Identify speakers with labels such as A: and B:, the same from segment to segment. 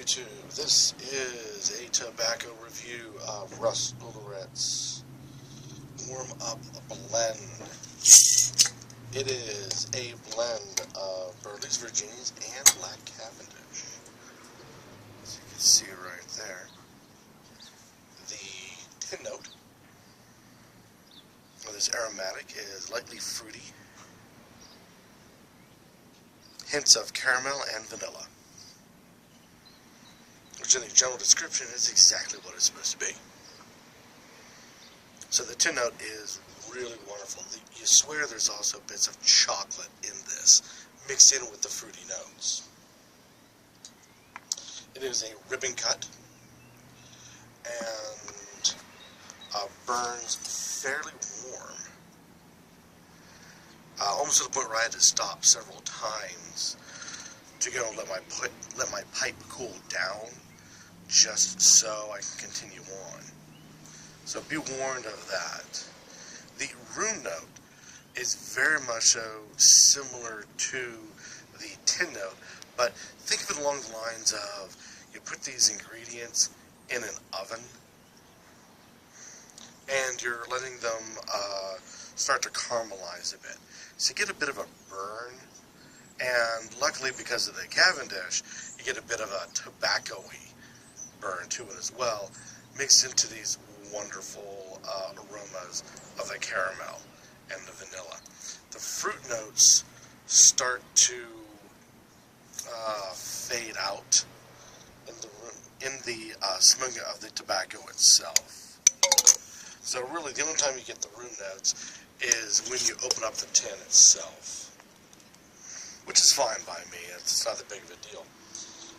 A: YouTube? This is a tobacco review of Russ Warm Up Blend. It is a blend of Burley's Virginias and Black Cavendish. As you can see right there, the tin note of this aromatic is lightly fruity, hints of caramel and vanilla, which in the general description is exactly what it's supposed to be. So the tin note is really wonderful. You swear there's also bits of chocolate in this, mixed in with the fruity notes. It is a ribbon cut and burns fairly warm, almost to the point where I had to stop several times to go and let my pipe cool down, just so I can continue on. So be warned of that. The room note is very much so similar to the tin note, but think of it along the lines of you put these ingredients in an oven and you're letting them start to caramelize a bit. So you get a bit of a burn, and luckily because of the Cavendish, you get a bit of a tobacco-y burn to it as well, mixed into these wonderful aromas of the caramel and the vanilla. The fruit notes start to fade out in the smoking of the tobacco itself. So really, the only time you get the room notes is when you open up the tin itself, which is fine by me. It's not that big of a deal.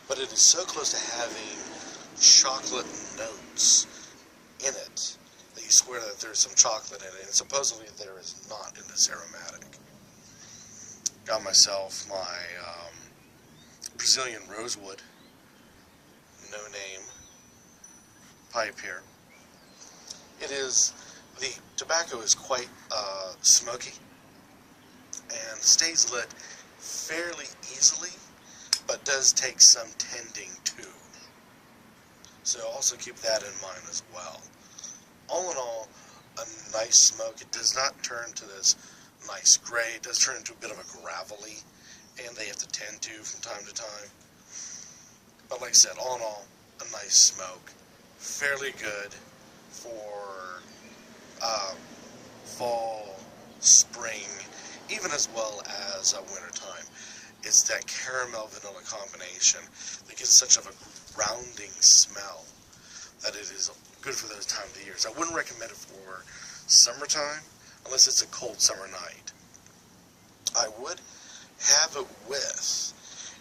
A: But it is so close to having chocolate notes in it that you swear that there's some chocolate in it, and supposedly there is not in this aromatic. Got myself my Brazilian rosewood, no name, pipe here. The tobacco is quite smoky and stays lit fairly easily, but does take some tending to. So also keep that in mind as well. All in all, a nice smoke. It does not turn to this nice gray. It does turn into a bit of a gravelly, and they have to tend to from time to time. But like I said, all in all, a nice smoke. Fairly good for fall, spring, even as well as winter time. It's that caramel vanilla combination that gives such of a grounding smell that it is good for those time of the years. I wouldn't recommend it for summertime unless it's a cold summer night. I would have it with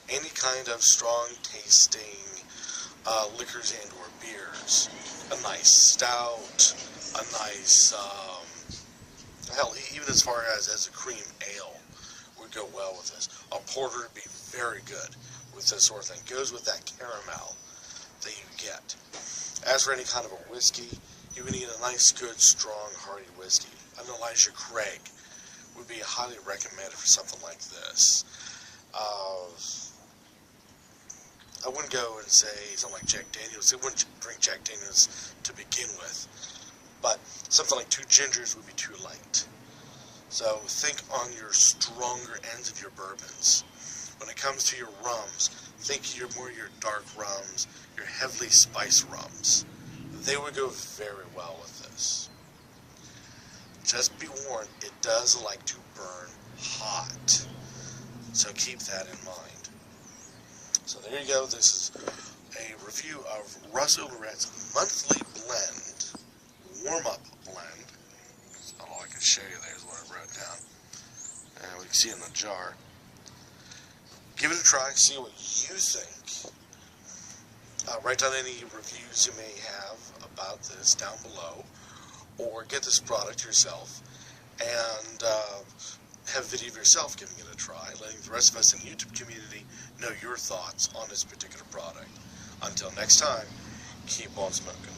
A: any kind of strong tasting liquors and or beers. A nice stout, a nice hell, even as far as a cream ale would go well with this. A porter would be very good with this sort of thing. Goes with that caramel that you get. As for any kind of a whiskey, you would need a nice, good, strong, hearty whiskey. An Elijah Craig would be highly recommended for something like this. I wouldn't go and say something like Jack Daniels. I wouldn't drink Jack Daniels to begin with. But something like 2 gingers would be too light. So think on your stronger ends of your bourbons. When it comes to your rums, think more your dark rums, your heavily spiced rums. They would go very well with this. Just be warned, it does like to burn hot. So keep that in mind. So there you go. This is a review of Russ monthly blend, warm-up blend. That's all I can show you there is what I wrote down. And we can see in the jar. Give it a try, see what you think. Write down any reviews you may have about this down below, or get this product yourself and have a video of yourself giving it a try, letting the rest of us in the YouTube community know your thoughts on this particular product. Until next time, keep on smoking.